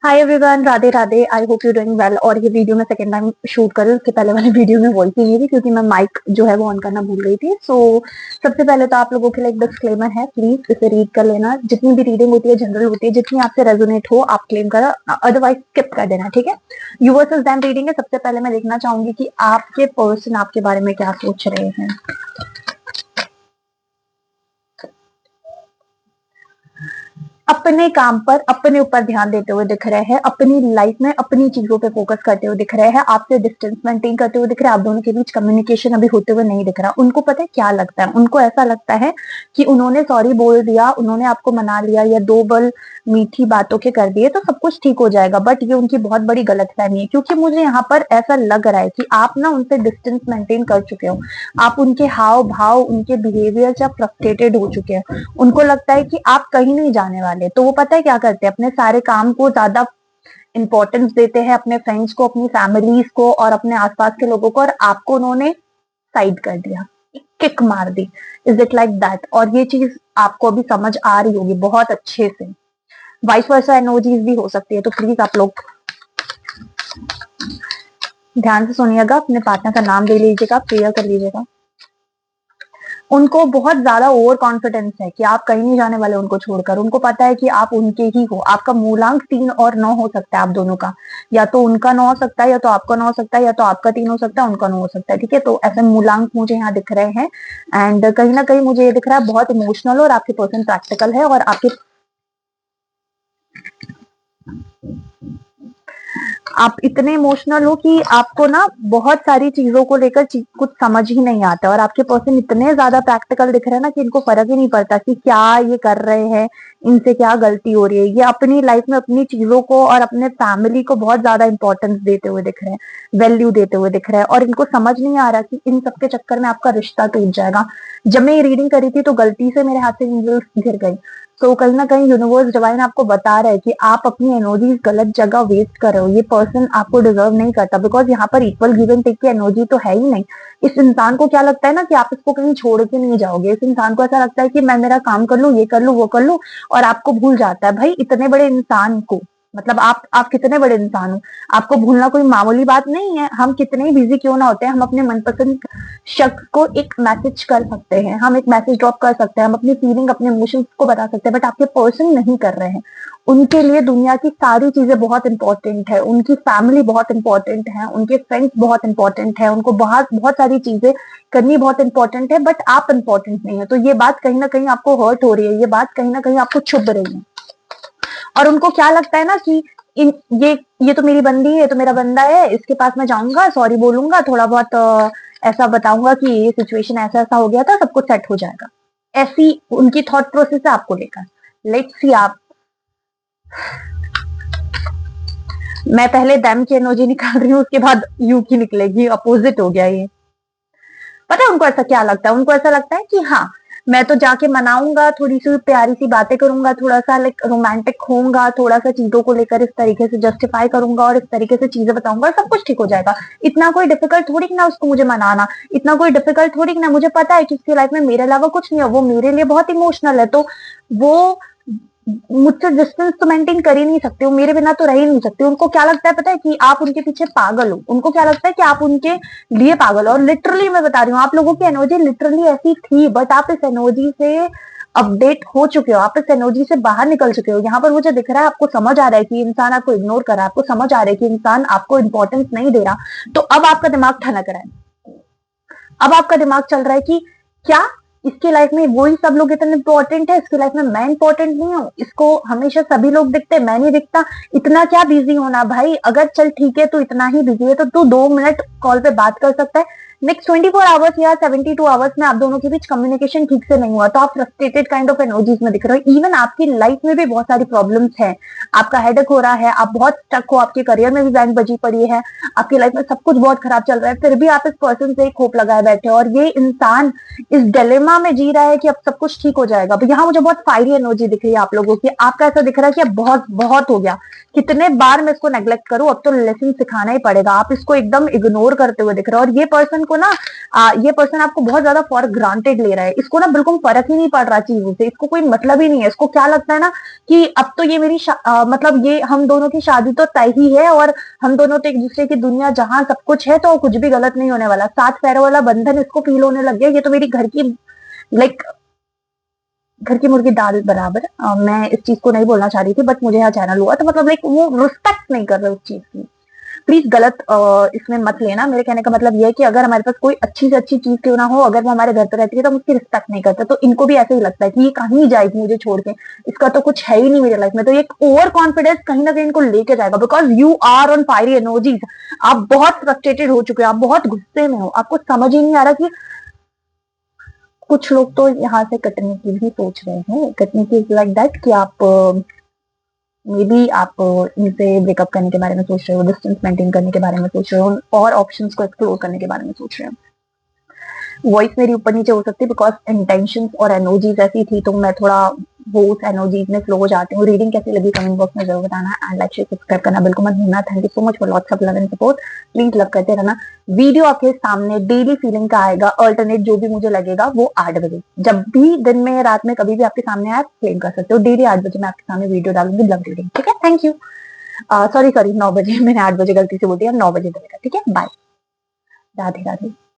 Hi everyone, Radhe Radhe. I hope you doing well. और ये video मैं सेकंड टाइम शूट कर रही हूँ। उसके पहले वाले वीडियो में वॉइस ही नहीं थी क्योंकि मैं माइक जो है वो ऑन करना भूल गई थी। सबसे पहले तो आप लोगों के लिए एक डिस्क्लेमर है, प्लीज इसे रीड कर लेना। जितनी भी रीडिंग होती है जनरल होती है, जितनी आपसे रेजोनेट हो आप क्लेम करो, अदरवाइज स्किप कर देना, ठीक है। यू वर्सेस देम रीडिंग है। सबसे पहले मैं देखना चाहूंगी कि आपके पर्सन आपके बारे में क्या सोच रहे हैं। अपने काम पर अपने ऊपर ध्यान देते हुए दिख रहे हैं, अपनी लाइफ में अपनी चीजों पे फोकस करते हुए दिख रहे हैं, आपसे डिस्टेंस मेंटेन करते हुए दिख रहे हैं। आप दोनों के बीच कम्युनिकेशन अभी होते हुए नहीं दिख रहा। उनको पता है क्या लगता है, उनको ऐसा लगता है कि उन्होंने सॉरी बोल दिया, उन्होंने आपको मना लिया या दो बल मीठी बातों के कर दिए तो सब कुछ ठीक हो जाएगा। बट ये उनकी बहुत बड़ी गलतफहमी है, क्योंकि मुझे यहाँ पर ऐसा लग रहा है कि आप ना उनसे डिस्टेंस मेंटेन कर चुके हो। आप उनके हाव भाव, उनके बिहेवियर से आप फ्रस्ट्रेटेड हो चुके हैं। उनको लगता है कि आप कहीं नहीं जाने वाले, तो वो पता है क्या करते हैं, अपने सारे काम को ज्यादा इंपॉर्टेंस देते हैं, अपने फ्रेंड्स को, अपनी फैमिलीज को और अपने आसपास के लोगों को, और आपको उन्होंने साइड कर दिया, किक मार दी। Is it like that? और ये चीज आपको अभी समझ आ रही होगी बहुत अच्छे से। वाइस वर्सा एनर्जीज भी हो सकती है, तो प्लीज आप लोग ध्यान से सुनिएगा, अपने पार्टनर का नाम ले लीजिएगा, प्रेयर कर लीजिएगा। उनको बहुत ज्यादा ओवर कॉन्फिडेंस है कि आप कहीं नहीं जाने वाले उनको छोड़कर। उनको पता है कि आप उनके ही हो। आपका मूलांक 3 और 9 हो सकता है आप दोनों का, या तो उनका 9 हो सकता है, या तो आपका 9 हो सकता है, या तो आपका 3 हो सकता है, उनका 9 हो सकता है, ठीक है। तो ऐसे मूलांक मुझे यहाँ दिख रहे हैं। एंड कहीं ना कहीं मुझे ये दिख रहा है बहुत इमोशनल, और आपके पर्सन प्रैक्टिकल है, और आपके आप इतने इमोशनल हो कि आपको ना बहुत सारी चीजों को लेकर कुछ समझ ही नहीं आता। और आपके पर्सन इतने ज्यादा प्रैक्टिकल दिख रहे हैं ना कि इनको फर्क ही नहीं पड़ता कि क्या ये कर रहे हैं, इनसे क्या गलती हो रही है। ये अपनी लाइफ में अपनी चीजों को और अपने फैमिली को बहुत ज्यादा इंपॉर्टेंस देते हुए दिख रहे हैं, वैल्यू देते हुए दिख रहे हैं। और इनको समझ नहीं आ रहा कि इन सबके चक्कर में आपका रिश्ता टूट जाएगा। जब मैं ये रीडिंग करी थी तो गलती से मेरे हाथ से एंजल्स गिर गई। तो कहीं ना कहीं यूनिवर्स डिवाइन आपको बता रहा है कि आप अपनी एनर्जी गलत जगह वेस्ट कर रहे हो। ये पर्सन आपको डिजर्व नहीं करता, बिकॉज यहाँ पर इक्वल गिव एंड टेक की एनर्जी तो है ही नहीं। इस इंसान को क्या लगता है ना कि आप इसको कहीं छोड़ के नहीं जाओगे। इस इंसान को ऐसा लगता है कि मैं मेरा काम कर लूं, ये कर लूं, वो कर लूं, और आपको भूल जाता है। भाई इतने बड़े इंसान को, मतलब आप कितने बड़े इंसान हो, आपको भूलना कोई मामूली बात नहीं है। हम कितने ही बिजी क्यों ना होते हैं, हम अपने मनपसंद शख्स को एक मैसेज कर सकते हैं, हम एक मैसेज ड्रॉप कर सकते हैं, हम अपनी फीलिंग, अपने इमोशंस को बता सकते हैं। बट आपके पर्सन नहीं कर रहे हैं। उनके लिए दुनिया की सारी चीजें बहुत इंपॉर्टेंट है, उनकी फैमिली बहुत इंपॉर्टेंट है, उनके फ्रेंड्स बहुत इंपॉर्टेंट है, उनको बहुत बहुत सारी चीजें करनी बहुत इंपॉर्टेंट है। बट आप इंपॉर्टेंट नहीं है। तो ये बात कहीं ना कहीं आपको हर्ट हो रही है, ये बात कहीं ना कहीं आपको चुभ रही है। और उनको क्या लगता है ना कि इन ये तो मेरी बंदी है, तो मेरा बंदा है, इसके पास मैं जाऊंगा, सॉरी बोलूंगा, थोड़ा बहुत ऐसा बताऊंगा कि ये सिचुएशन ऐसा ऐसा हो गया था, सब कुछ सेट हो जाएगा। ऐसी उनकी थॉट प्रोसेस है आपको लेकर। लेट्स सी आप। मैं पहले दैम की एनर्जी निकाल रही हूँ, उसके बाद यू की निकलेगी। अपोजिट हो गया ये। पता है उनको ऐसा क्या लगता है? उनको ऐसा लगता है कि हाँ, मैं तो जाके मनाऊंगा, थोड़ी सी प्यारी सी बातें करूंगा, थोड़ा सा लाइक रोमांटिक होऊंगा, थोड़ा सा चीजों को लेकर इस तरीके से जस्टिफाई करूंगा और इस तरीके से चीजें बताऊंगा और सब कुछ ठीक हो जाएगा। इतना कोई डिफिकल्ट थोड़ी ना उसको मुझे मनाना, इतना कोई डिफिकल्ट थोड़ी ना। मुझे पता है कि उसकी लाइफ में मेरे अलावा कुछ नहीं है, वो मेरे लिए बहुत इमोशनल है, तो वो मुझसे डिस्टेंस तो मेंटेन कर ही नहीं सकते, वो मेरे बिना तो रह ही नहीं सकते। उनको क्या लगता है पता है? कि आप उनके पीछे पागल हो। उनको क्या लगता है कि आप उनके लिए पागल हो। और लिटरली मैं बता रही हूँ, आप लोगों की एनर्जी लिटरली ऐसी थी, बट आप इस एनर्जी से अपडेट हो चुके हो, आप इस एनर्जी से बाहर निकल चुके हो। यहाँ पर मुझे दिख रहा है, आपको समझ आ रहा है कि इंसान आपको इग्नोर कर रहा है, आपको समझ आ रहा है कि इंसान आपको इंपॉर्टेंस नहीं दे रहा। तो अब आपका दिमाग ठनक रहा है, अब आपका दिमाग चल रहा है कि क्या इसकी लाइफ में वही सब लोग इतने इंपॉर्टेंट है, इसकी लाइफ में मैं इंपॉर्टेंट नहीं हूँ, इसको हमेशा सभी लोग दिखते, मैं नहीं दिखता। इतना क्या बिजी होना भाई? अगर चल ठीक है तो इतना ही बिजी है तो तू 2 मिनट कॉल पे बात कर सकता है। नेक्स्ट 24 आवर्स या 72 आवर्स में आप दोनों के बीच कम्युनिकेशन ठीक से नहीं हुआ तो आप फ्रस्ट्रेटेड काइंड ऑफ एनर्जीज में दिख रहे हो। इवन आपकी लाइफ में भी बहुत सारी प्रॉब्लम्स हैं, आपका हेडेक हो रहा है, आप बहुत स्टक हो, आपके करियर में भी बैंड बजी पड़ी है, आपकी लाइफ में सब कुछ बहुत खराब चल रहा है, फिर भी आप इस पर्सन से एक होप लगाए बैठे हो। और ये इंसान इस डिलेमा में जी रहा है कि अब सब कुछ ठीक हो जाएगा। तो यहाँ मुझे बहुत फायरी एनर्जी दिख रही है आप लोगों की। आपका ऐसा दिख रहा है कि अब बहुत बहुत हो गया, कितने बार मैं इसको नेग्लेक्ट करूं, अब तो लेसन सिखाना ही पड़ेगा। आप इसको एकदम इग्नोर करते हुए दिख रहे हो, और ये पर्सन को ना ये पर्सन आपको बहुत ज्यादा फॉर ग्रांटेड ले रहा है। इसको ना बिल्कुल फर्क ही नहीं पड़ रहा चीजों से, इसको कोई मतलब ही नहीं है। इसको क्या लगता है ना कि अब तो ये मेरी मतलब ये हम दोनों की शादी तो तय ही है, और हम दोनों तो एक दूसरे की दुनिया जहां सब कुछ है, तो कुछ भी गलत नहीं होने वाला। 7 पैरों वाला बंधन इसको फील होने लग गया, ये तो मेरी घर की लाइक घर की मुर्गी दाल बराबर। मैं इस चीज को नहीं बोलना चाह रही थी, बट मुझे यहाँ चैनल हुआ, तो मतलब लाइक वो रिस्पेक्ट नहीं कर रहे उस चीज की। प्लीज गलत इसमें मत लेना। मेरे कहने का मतलब ये है कि अगर हमारे पास कोई अच्छी से अच्छी चीज क्यों ना हो, अगर वो हमारे घर पे रहती है तो हम उसकी रिस्पेक्ट नहीं करते, तो इनको भी ऐसे ही लगता है कि ये कहीं जाएगी मुझे छोड़ के, इसका तो कुछ है ही नहीं मेरी लाइफ में। तो ये ओवर कॉन्फिडेंस कहीं ना कहीं इनको लेके जाएगा, because you are on fiery energies. आप बहुत फ्रस्ट्रेटेड हो चुके हो, आप बहुत गुस्से में हो, आपको समझ ही नहीं आ रहा कि कुछ लोग तो यहाँ से कटने की भी सोच रहे हैं। कटने की लाइक दैट कि आप मे बी आप इनसे ब्रेकअप करने के बारे में सोच रहे हो, डिस्टेंस मेंटेन करने के बारे में सोच रहे हो, और ऑप्शंस को एक्सप्लोर करने के बारे में सोच रहे हो। वॉइस मेरी ऊपर नीचे हो सकती है बिकॉज इंटेंशंस और एनर्जीज ऐसी थी, तो मैं थोड़ा वो उस एनर्जीज में फ्लो हो जाती हूँ। रीडिंग कैसी लगी कमेंट बॉक्स में जरूर बताना, एंड लाइक शेयर सब्सक्राइब करना बिल्कुल मत भूलना। Thank you so much for lots of love and support. Please love करते रहना। वीडियो आपके सामने डेली फीलिंग का आएगा, अल्टरनेट जो भी मुझे लगेगा वो 8 बजे, जब भी दिन में या रात में कभी भी आपके सामने आप क्लेम कर सकते हो। डेली 8 बजे मैं आपके सामने वीडियो डालूंगी लव रीडिंग, ठीक है? Thank you. सॉरी 9 बजे, मैंने 8 बजे गलती से बोल दिया, 9 बजे तक, ठीक है? बाय, राधे राधे।